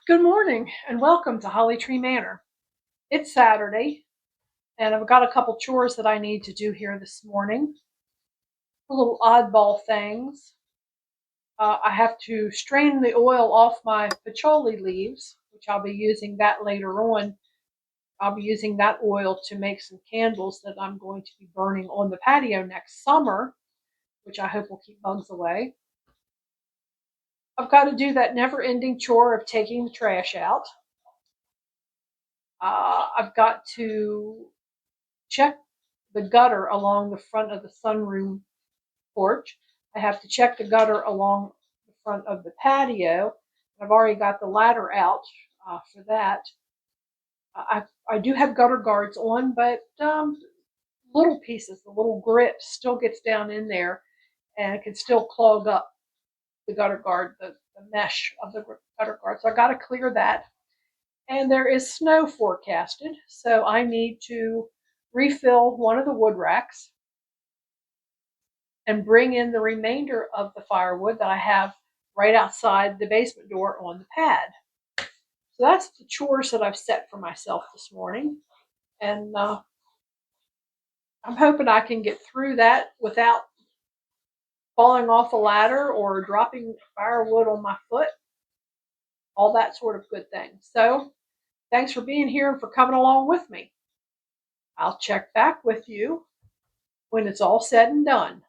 Good morning and welcome to Holly Tree Manor. It's Saturday and I've got a couple chores that I need to do here this morning. Little oddball things. I have to strain the oil off my patchouli leaves, which I'll be using that later on. I'll be using that oil to make some candles that I'm going to be burning on the patio next summer, which I hope will keep bugs away. I've got to do that never ending chore of taking the trash out. I've got to check the gutter along the front of the sunroom porch. I have to check the gutter along the front of the patio. I've already got the ladder out for that. I do have gutter guards on, but little pieces, the little grit still gets down in there and it can still clog up the gutter guard, the mesh of the gutter guard. So I got to clear that. And there is snow forecasted, so I need to refill one of the wood racks and bring in the remainder of the firewood that I have right outside the basement door on the pad. So that's the chores that I've set for myself this morning. And I'm hoping I can get through that without falling off a ladder or dropping firewood on my foot, all that sort of good things. So thanks for being here and for coming along with me. I'll check back with you when it's all said and done.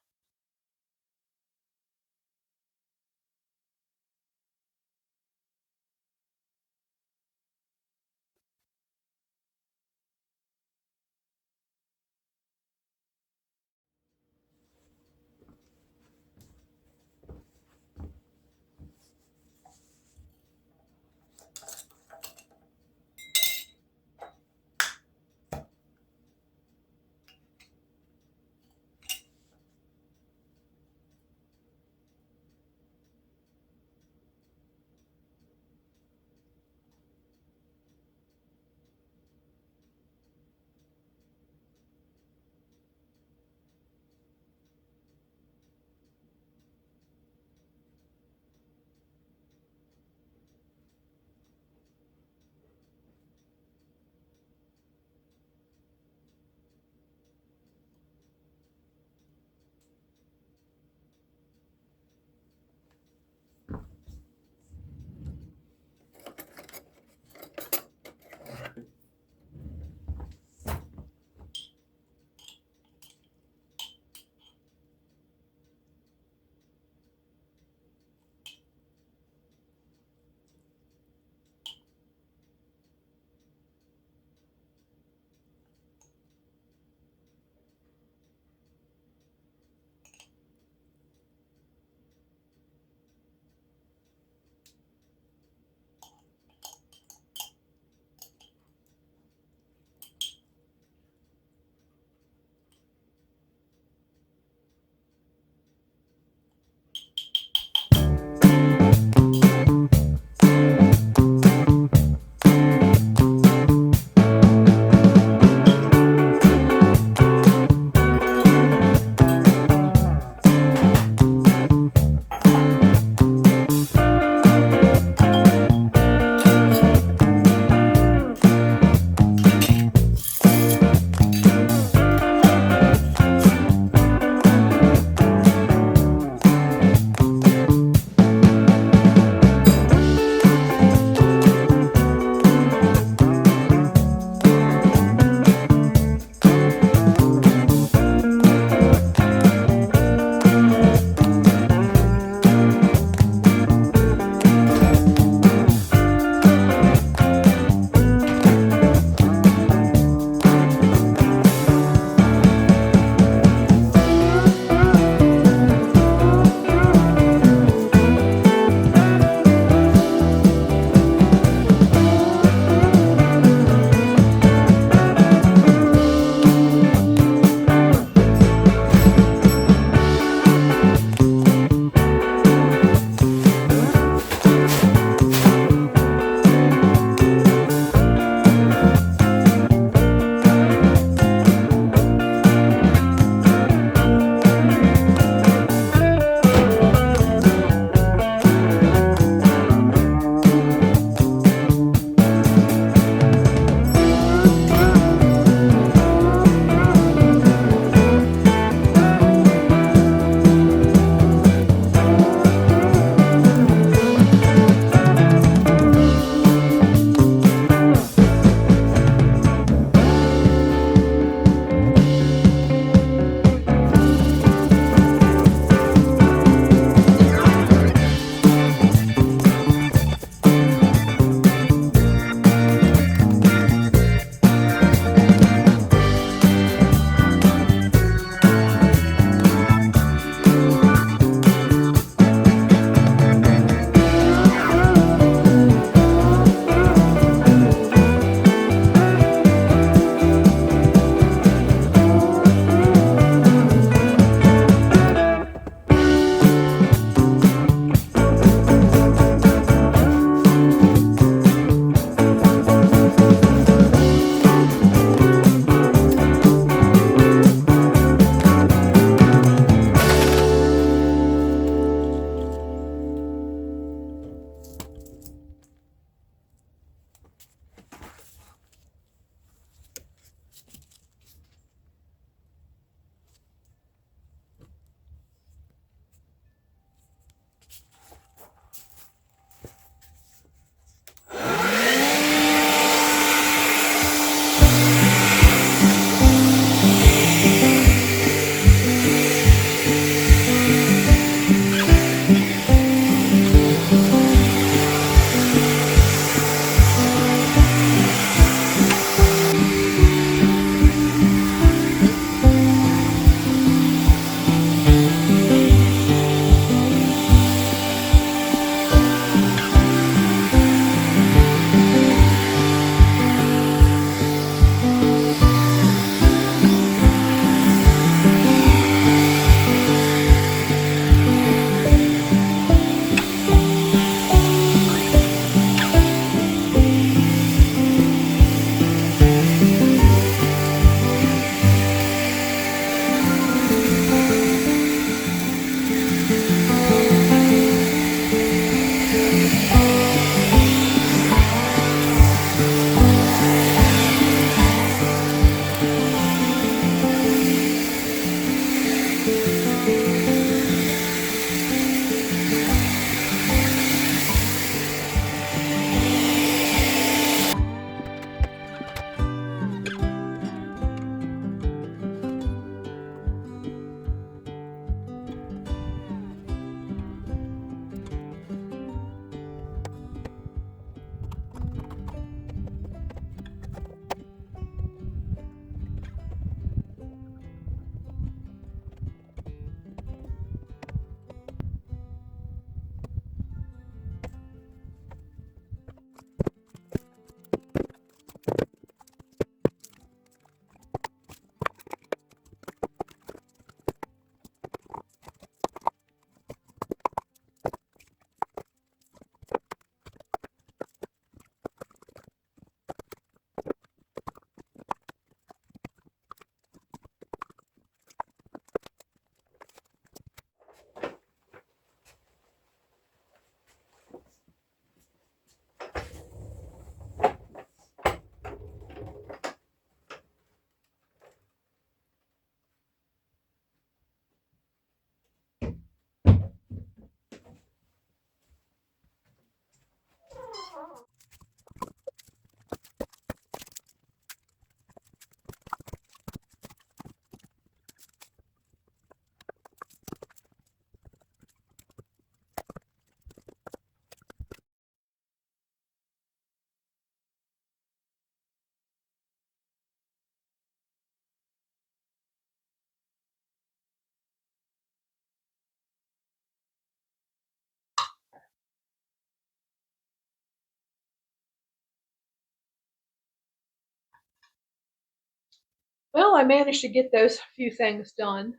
Well, I managed to get those few things done.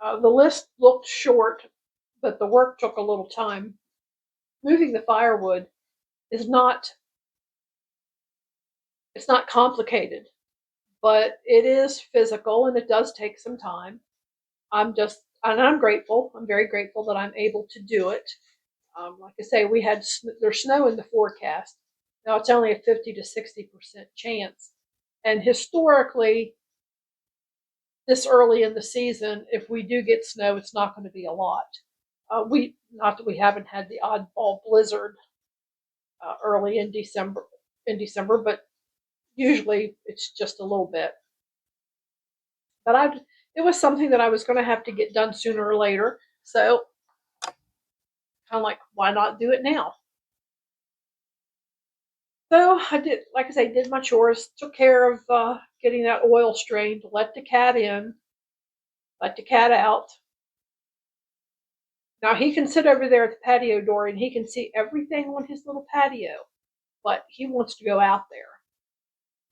The list looked short, but the work took a little time. Moving the firewood is not it's not complicated, but it is physical and it does take some time. I'm grateful. I'm very grateful that I'm able to do it. Like I say, there's snow in the forecast. Now it's only a 50 to 60% chance, and historically, this early in the season, if we do get snow, it's not going to be a lot. We Not that we haven't had the oddball blizzard early in December, but usually it's just a little bit. But it was something that I was going to have to get done sooner or later. So kind of like, why not do it now? So I did, like I say, did my chores, took care of getting that oil strained, let the cat in, let the cat out. Now he can sit over there at the patio door and he can see everything on his little patio, but he wants to go out there.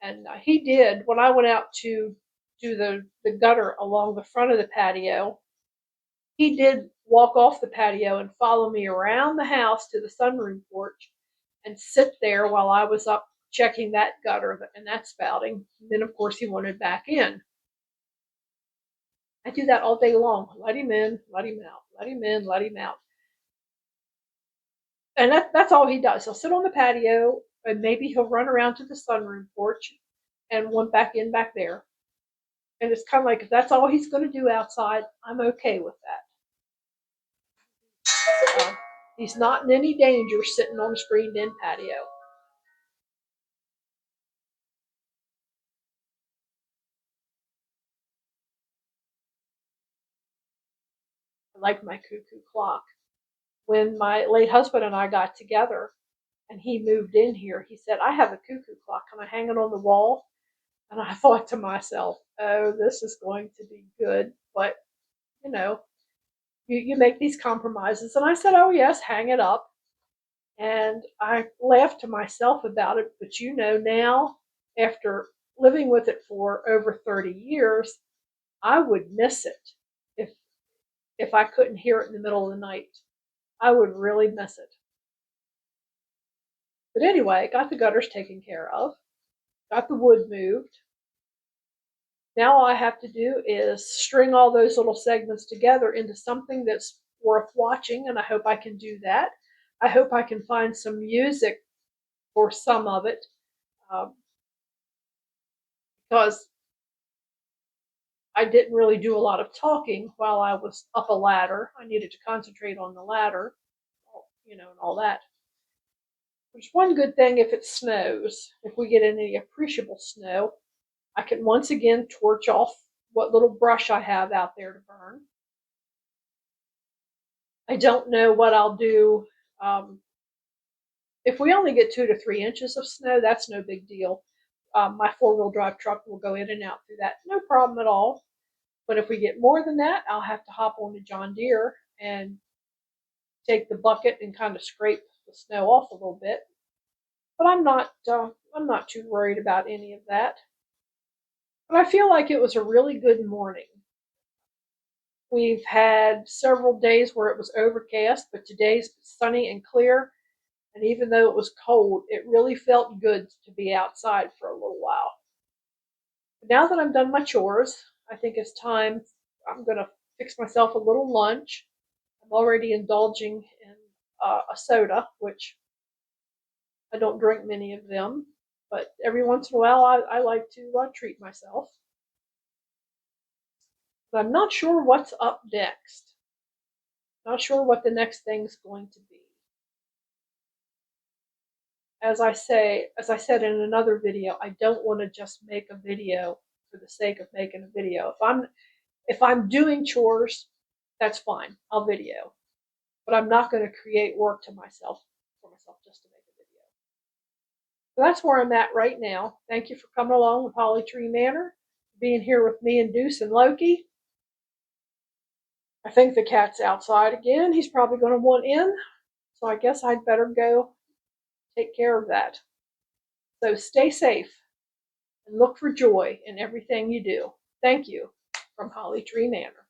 And he did when I went out to do the gutter along the front of the patio. He did walk off the patio and follow me around the house to the sunroom porch and sit there while I was up checking that gutter and that spouting. And then, of course, he wanted back in. I do that all day long. Let him in, let him out, let him in, let him out. And that's all he does. He'll sit on the patio and maybe he'll run around to the sunroom porch and want back in back there. And it's kind of like if that's all he's going to do outside, I'm okay with that. He's not in any danger sitting on a screened in patio. I like my cuckoo clock. When my late husband and I got together and he moved in here, he said, I have a cuckoo clock. Can I hang it on the wall? And I thought to myself, oh, this is going to be good. But, you know, you make these compromises. And I said, oh, yes, hang it up. And I laughed to myself about it. But, now, after living with it for over 30 years, I would miss it if if I couldn't hear it in the middle of the night. I would really miss it. But anyway, got the gutters taken care of, got the wood moved. Now all I have to do is string all those little segments together into something that's worth watching, and I hope I can do that. I hope I can find some music for some of it, um, because I didn't really do a lot of talking while I was up a ladder. I needed to concentrate on the ladder, and all that. There's one good thing if it snows, if we get any appreciable snow, I can once again torch off what little brush I have out there to burn. I don't know what I'll do. Um, if we only get 2 to 3 inches of snow, that's no big deal. My four-wheel drive truck will go in and out through that, no problem at all. But if we get more than that, I'll have to hop on the John Deere and take the bucket and kind of scrape the snow off a little bit. But I'm not too worried about any of that. But I feel like it was a really good morning. We've had several days where it was overcast, but today's sunny and clear. And even though it was cold, it really felt good to be outside for a little while. But now that I'm done my chores, I think it's time. I'm going to fix myself a little lunch. I'm already indulging in a soda, which I don't drink many of them, but every once in a while I like to treat myself. But I'm not sure what's up next. Not sure what the next thing's going to be. As I said in another video, I don't want to just make a video for the sake of making a video. If I'm doing chores, that's fine. I'll video. But I'm not going to create work for myself just to make a video. So that's where I'm at right now. Thank you for coming along with Holly Tree Manor, being here with me and Deuce and Loki. I think the cat's outside again. He's probably going to want in. So I guess I'd better go take care of that. So stay safe. and look for joy in everything you do. Thank you from Holly Tree Manor.